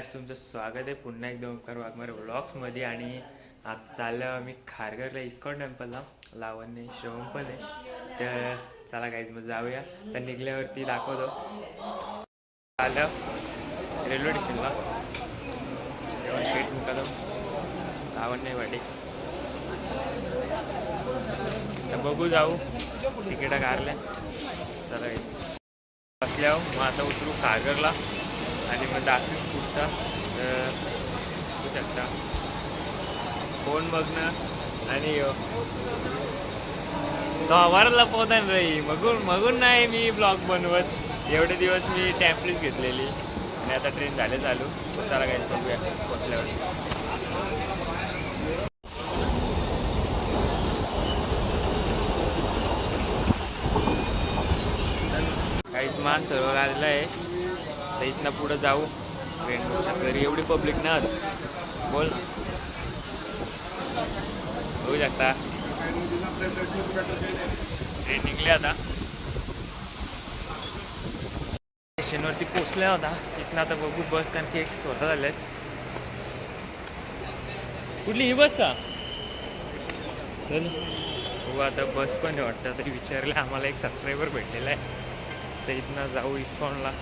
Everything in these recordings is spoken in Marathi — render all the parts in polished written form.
गाईस, तुमचं स्वागत आहे पुन्हा एकदा ओंकार वाघमारे व्लॉग्समध्ये. आणि आज चाललं मी खारघरला इस्कॉन टेम्पलला. लावण्य श्रवण पण आहे, तर चला गाईज मग जाऊया. तर निघल्यावरती दाखवतो. आलं रेल्वे स्टेशनला शेट मुकादम लावण्य वाटे. तर बघू जाऊ, तिकीटा काढल्या. चला गाईज बसल्यावर मग आता उतरू खारघरला आणि मग दाखवू पुढचा. बघू शकता फोन बघणं आणि गवारला पोहता नाही. मगून नाही मी ब्लॉग बनवत. एवढे दिवस मी टॅम्पलेट घेतलेली आणि आता ट्रेन झाले चालू. चला काय बघूया बसल्यावर. काहीच मान सर्व आलेलं आहे. तर इथनं पुढं जाऊ ट्रेन. घरी एवढी पब्लिक ना बोल ना. बघू शकता ट्रेन निघले आता. स्टेशनवरती पोचल्या होता. तिथनं आता बघू बस, कारण की एक स्वतः झाले आहेत. कुठली ही बस का? चल बघू आता. बस पण वाटतं तरी विचारलं. आम्हाला एक सबस्क्रायबर भेटलेला आहे, तर इथनं जाऊ इस्कॉनला.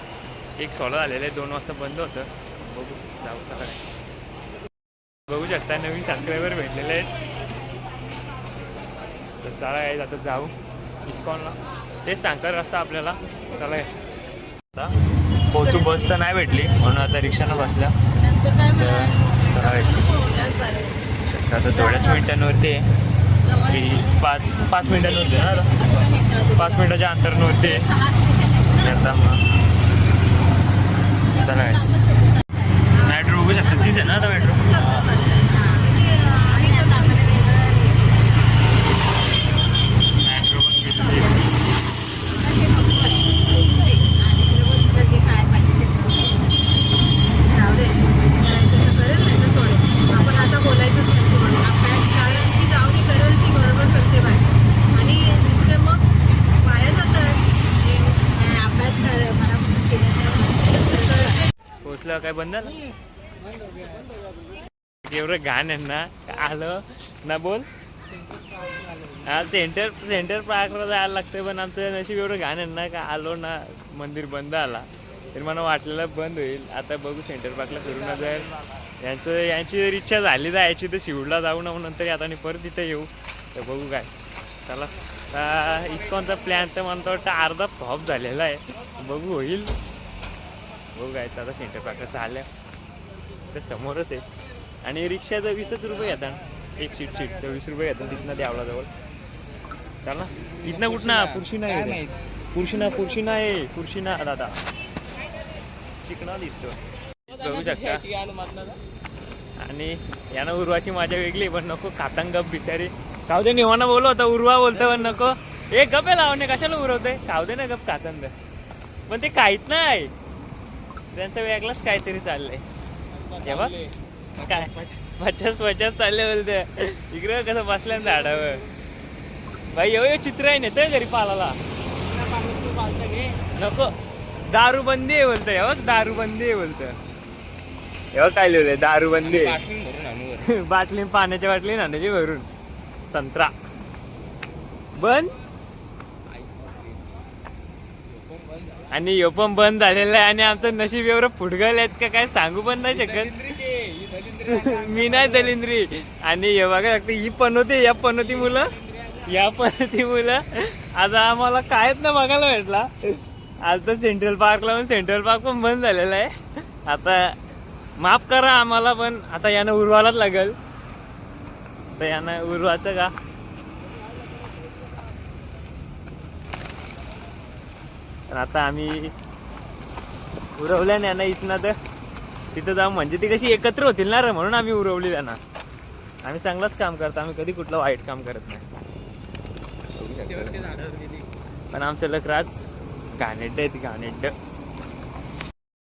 एक 16 झालेलं आहे, 2 वाजता बंद होतं. बघू जाऊ चला. बघू शकता नवीन सबस्क्रायबर भेटलेले आहेत. तर चला आहे आता जाऊ इस्कॉनला. तेच सांगतात रस्ता आपल्याला. चला आता पोहोचू. बस तर नाही भेटली म्हणून आता रिक्षानं बसल्या. तर चला शकता आता थोड्याच मिनिटांवरती आहे. 5 मिनिटांवरती ना, 5 मिनिटाच्या अंतरावरती आहे आता. मग चला मेट्रो बघू शकता. तीच आहे ना आता मेट्रो. पोचलं काय बंद झालं. एवढं घाण आहे ना. आलं ना बोल. हा सेंटर पार्कला जायला लागतं, पण आमचं नशीब एवढं घाण आहे ना का आलो ना मंदिर बंद आला. तर मला वाटलेलं बंद होईल. आता बघू सेंटर पार्कला फिरून जर यांची इच्छा झाली जायची तर शिवडला जाऊ ना, नंतर आता परत इथं येऊ. तर बघू काय. चला इस्कॉनचा प्लॅन तर म्हणतो वाटतं अर्धा फ्लॉप झालेला आहे. बघू होईल. बघू काय. आता सेंटर पार्कला चालल्या तर समोरच आहे. आणि रिक्षाचं 20 रुपये घेतात. एक सीटचं 20 रुपये घेतात तिथनं द्यावला जवळ. चला इथनं कुठं पुरुषी नाही. पुरुषी नाही दादा. चिकना दिसतो बघू शकता. आणि यानं उर्वाची माझ्या वेगळी, पण नको खातांग गप बिचारी. खाऊ दे. निवाना बोललो होता, उर्वा बोलतो पण नको. एक गप आहे लावणे, कशाला उरवते. खाऊ दे ना गप खातांग. पण ते काहीच नाही, त्यांचं वेगळंच काहीतरी चाललंय. तेव्हा काय 50 चालले बोलते. इकडे कसं बसल्या झाडावर. भाई एवढं चित्र आहे नेतोय घरी पालाला. नको. दारूबंदी आहे बोलतं. एवढं दारूबंदी आहे बोलतं. एवढं काय लिहिलंय दारूबंदी. बाटली पाण्याच्या बाटली नाण्याची भरून. संत्रा बंद आणि यो पण बंद झालेला आहे. आणि आमचं नशीब एवढं फुटगल आहेत का काय सांगू पण नाही शकत. मी नाही दलिंद्री. आणि हे बघा लागतं ही पण होती, या पण होती मुलं, या पण होती मुलं. आता आम्हाला कायच ना बघायला भेटला. आज तर सेंट्रल पार्क पण बंद झालेला आहे. आता माफ करा आम्हाला, पण आता यानं उरवायलाच लागेल. तर यानं उरवायचं का. तर आता आम्ही उरवल्या यांना इथनं. तर तिथं जाऊ म्हणजे ती कशी एकत्र होतील ना रे, म्हणून आम्ही उरवली त्यांना. आम्ही चांगलंच काम करतो. आम्ही कधी कुठलं वाईट काम करत नाही. पण आमचं लक्राज घाणेड्ड आहे. ती घाणेड्ड.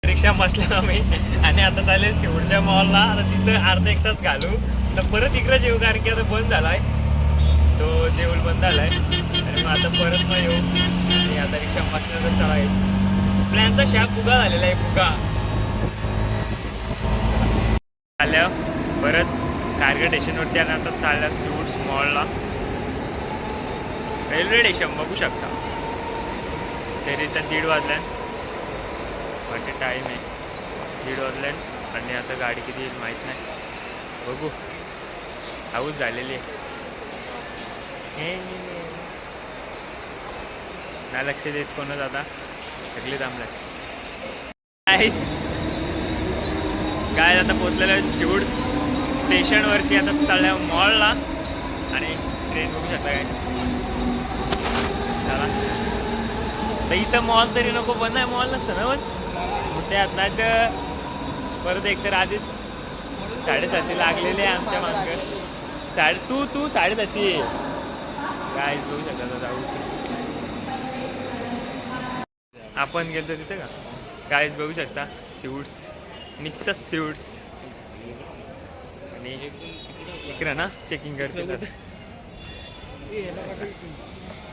रिक्षा बसल्या आम्ही आणि आता चालेल शिवडच्या मॉलला. आता तिथं अर्धा 1 तास घालू. तर परत इकडे येऊ, कारण की आता बंद झालाय तो देऊळ बंद झालाय. आणि मग आता परत मग येऊ. आणि आता रिक्षा बसण्याचं चढायस. प्लॅनचा शाप बुगा झालेला आहे. बुगा आल्या परत कारगड स्टेशनवरती आणि आता चालल्या सूट्स मॉलला. रेल्वे स्टेशन बघू शकता. तरी तर 1:30 वाजल्या वाटते टाईम आहे. 1:30 वाजल्या आणि आता गाडी किती येईल माहीत नाही. बघू. हाऊस झालेली आहे. नाही लक्ष देत कोणच आता सगळे थांबले. काय आता पोचलेलं शिवूड स्टेशनवरती. आता चालल्या मॉलला आणि ट्रेन बघू शकता काय. चला तर इथं मॉल तरी नको बंद आहे. मॉल नसतं ना पण ते आता तर परत एकतर आधीच 7:30 लागलेले आहे आमच्या मागं. तू 7:30 काय बघू शकता. जाऊ आपण गेलो तिथे का काहीच बघू शकता. स्यूट्स निक्सस स्यूट्स आणि इकडे ना चेकिंग करते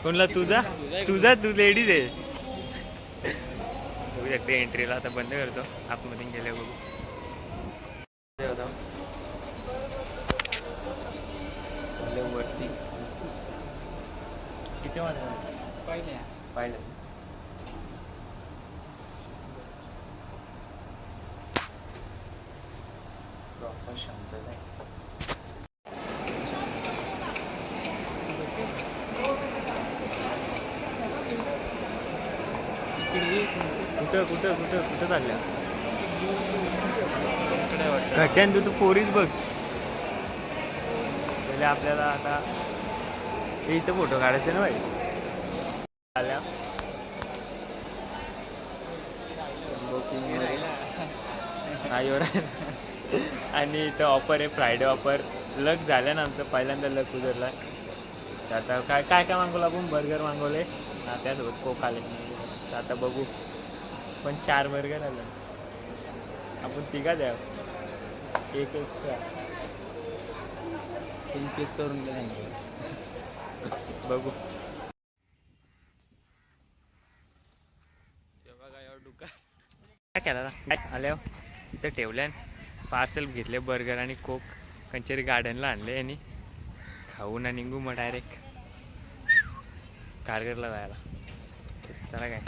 कोणला. तुझा तू लेडीज आहे. बघू शकते एंट्रीला. आता बंद करतो. आतमध्ये गेले बघू. वरती किती वाजता पाहिलं प्रॉपर शांतता आहे. कुठं चालल्या घट्ट्यान तू पोरीच बघ. पहिले आपल्याला आता इथं फोटो काढायचे ना भाई. आल्या आणि इथं ऑफर आहे. Friday offer. लक झालं ना आमचं. पहिल्यांदा लक उजरला. आता काय काय काय मागवलं आपण. बर्गर मागवले त्यासोबत कोक आले. तर आता बघू. पण 4 बर्गर आलं. आपण 3 द्या. एक एक्स्ट्रा 3 पीस करून द्या. बघू. काय केला आल्यावर इथं ठेवल्या. पार्सल घेतले बर्गर आणि कोक. कंचेरी गार्डनला आणले आणि खाऊन आणि निघू मग डायरेक्ट कारगरला जायला. चला काय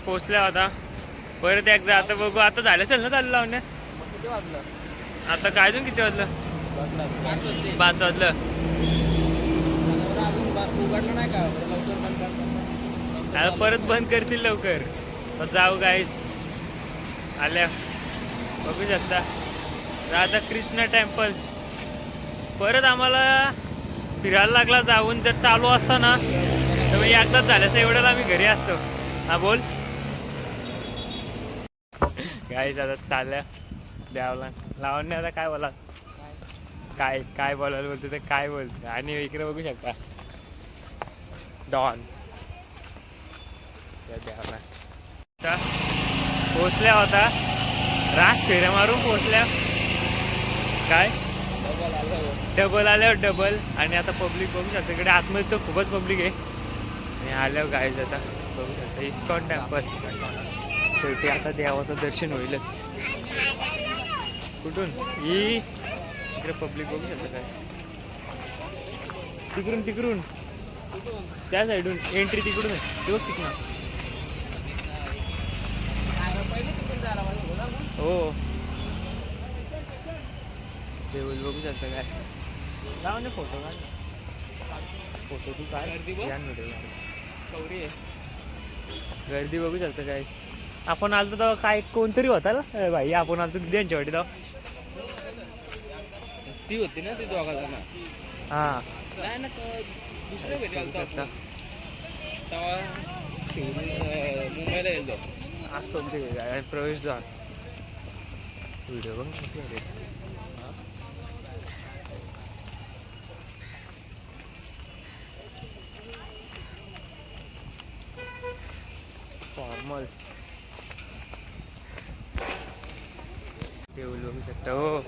पोचल्या होता परत एकदा. आता बघू. आता झालं असेल ना चालू लावण्या. आता काय अजून किती वाजलं. 5 वाजलं. आता परत बंद करतील लवकर. जाऊ गाईस. आल्या बघू शकता राधा कृष्ण टेम्पल. परत आम्हाला फिरायला लागला जाऊन. जर चालू असतं ना तर एकदाच झाल्यास एवढ्याला आम्ही घरी असतो. हा बोल. गाईस आता चालल्या द्यावला लावून. आता काय बोला काय बोलायला बोलते ते काय बोलते. आणि इकडे बघू शकता डॉन द्यावला. पोचल्या होता. रास फेऱ्या मारून पोचल्या. काय डबल आल्यावर डबल. आणि आता पब्लिक बघू शकता इकडे आतमध्ये तर खूपच पब्लिक आहे. आणि आल्यावर गाईज आता बघू शकता इस्कॉन टेम्पल. शेवटी आता देवाचं दर्शन होईलच. कुठून ही इकडे पब्लिक बघू शकता काय. तिकडून त्या साईडून एंट्री तिकडून आहे. ते बघ तिकडून. हो देऊळ बघू शकता काय. लाव ना फोटो काढ. फोटो तू काय गर्दी बघू शकता काय. आपण आलतो तेव्हा काय कोणतरी होता ना भाई. आपण आलतो त्यांच्या वाटी तेव्हा ती होती ना ती दोघा जण. हां दुसऱ्या भेटी आलतो तेव्हा मुंबईला गेलो असतो ते प्रवेशद्वार. व्हिडिओ बघ फॉर्मल देऊळ बघू शकता. हो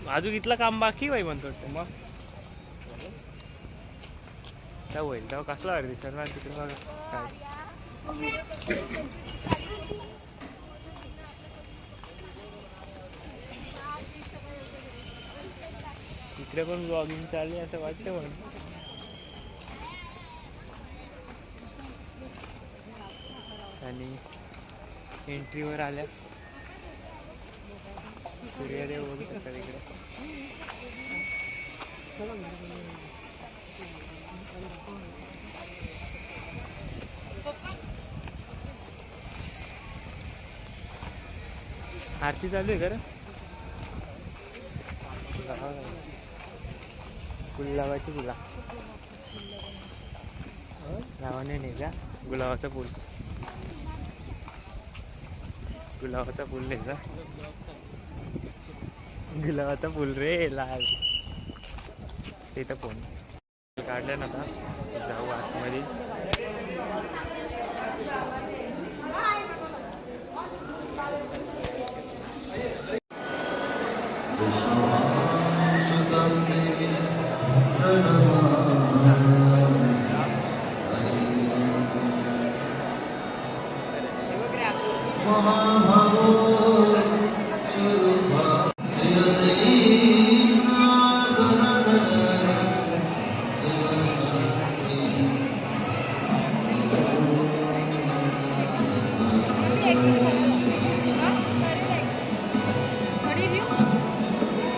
अजून इथलं काम बाकी बाई म्हणतो. मग त्या होईल तेव्हा कसला वाटत दिसणार ना तिकडे बघा काय. इकडे पण ब्लॉगिंग चालली असं वाटतं पण. आणि एंट्रीवर आल्या सूर्यदेव बघू शकता इकडे. आरती चालू आहे का? गुलाबाची फुला लावणे नाही का? गुलाबाचा फुल, गुलाबाचा फुल न्यायचा. गुलाबाचा फुल रे लाल. तिथं फोन काढलं ना. आता जाऊ आतमध्ये.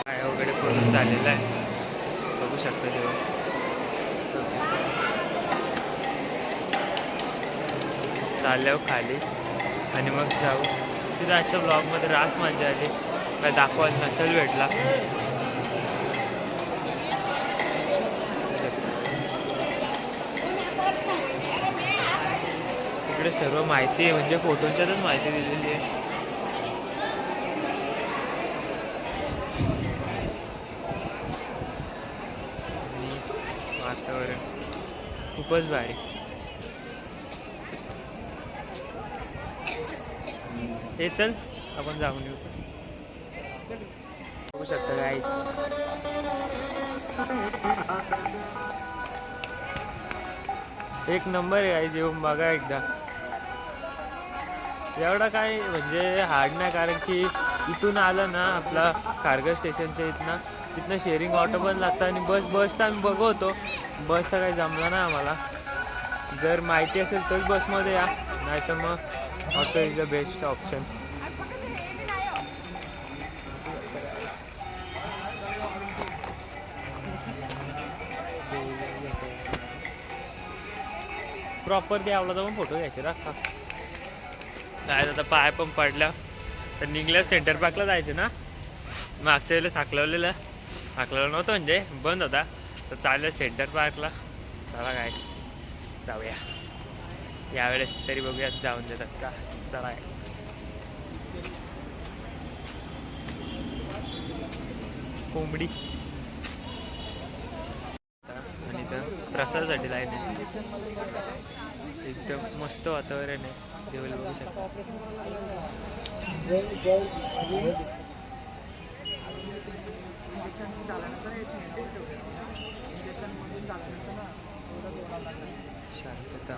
काय वगैरे करून झालेलं आहे बघू शकता तेव्हा. चालल्यावर खाली आणि मग जाऊ सीधा. आजच्या ब्लॉगमध्ये रास मजा आली, काय दाखवायला नसेल भेटला. इकडे सर्व माहिती आहे, म्हणजे फोटोच्यातच माहिती दिलेली आहे. वातावरण खूपच भारी. हे चल आपण जाऊन येऊ. बघू शकता काय एक नंबर आहे गाईज. येऊन बघा एकदा. एवढा काय म्हणजे हार्ड नाही, कारण की इथून आलं ना आपला खारघर स्टेशनच्या तिथनं शेअरिंग ऑटो पण लागतं. आणि बसचा आम्ही बघवतो, बसचा काही जमला नाही आम्हाला. जर माहिती असेल तर बसमध्ये या, नाही तर मग auto is the best option. Proper द्यावला जाऊन फोटो घ्यायचे राखा. काय आता पाय पण पडल्या तर निघल्या. सेंटर पार्कला जायचं ना, मागच्या वेळेला साकलवलेलं नव्हतं, म्हणजे बंद होता. तर चाललं सेंटर पार्कला. चला काय जाऊया यावेळेस तरी, बघूयात जाऊन देतात का. चला कोंबडी आणि इथं प्रसादासाठी लाईन आहे. एकदम मस्त वातावरण आहे. देवल बघू शकता. शांतता,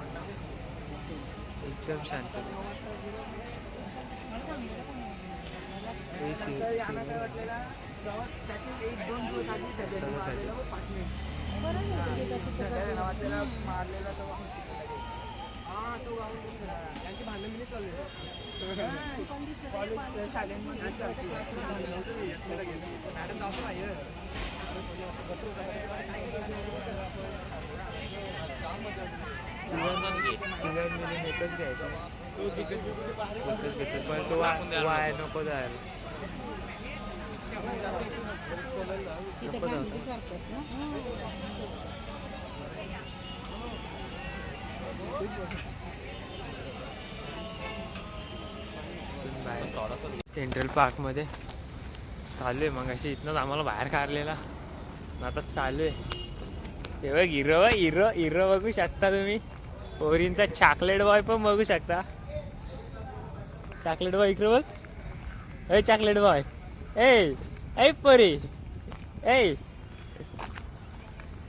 एकदम शांतता. पण तो वाया नको जायला. सेंट्रल पार्कमध्ये चालू आहे. मग अशी इथनंच आम्हाला बाहेर काढलेला, आता चालू आहे. हे बघ हिरो बघू शकता तुम्ही. पोरींचा चॉकलेट बॉय पण बघू शकता. चॉकलेट बॉय इकडे बघ. ए चॉकलेट बॉय, ए पोरी, ए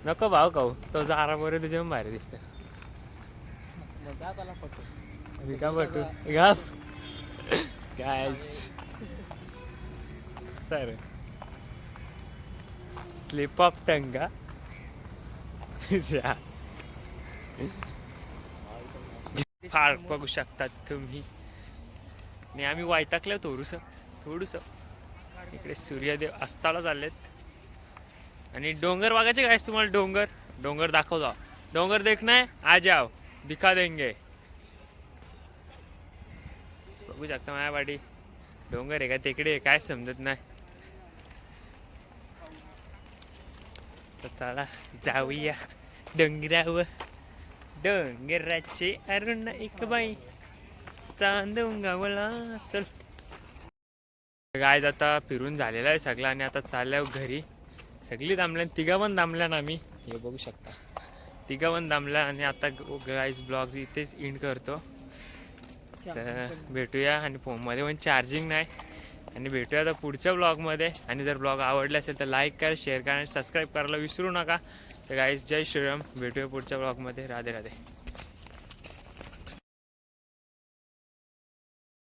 नको भाऊ खाऊ. तो जारा बरे तुझ्या भारी दिसत. का पटू घाप काय सर. स्लिप ऑफ टंग का फार बघू शकतात तुम्ही. आणि आम्ही वायताकलो थोडस इकडे सूर्यदेव अस्ताला चाललेत. आणि डोंगर बघायचे काय तुम्हाला? डोंगर दाखवतो. डोंगर देखना है, आ जाओ दिखा देंगे. बघू शकता माझ्या वाडी डोंगर आहे का टेकडे आहे काय समजत नाही. तर चला जाऊया डोंगरावर. डोंगराचे अरुण एक बाई चांद उंगावला. चल गाय आता फिरून झालेला आहे सगळा आणि आता चालल्या घरी. सगळी थांबल्या, तिघा पण थांबल्या ना आम्ही. हे बघू शकता तिघा पण थांबल्या. आणि आता गाईज ब्लॉग इथेच एंड करतो. तर भेटूया. आणि फोनमध्ये पण चार्जिंग नाही. आणि भेटूया आता पुढच्या ब्लॉगमध्ये. आणि जर ब्लॉग आवडला असेल तर लाईक करा, शेअर करा आणि सबस्क्राईब करायला विसरू नका. तर गाईज जय श्रीराम. भेटूया पुढच्या ब्लॉगमध्ये. राधे राधे.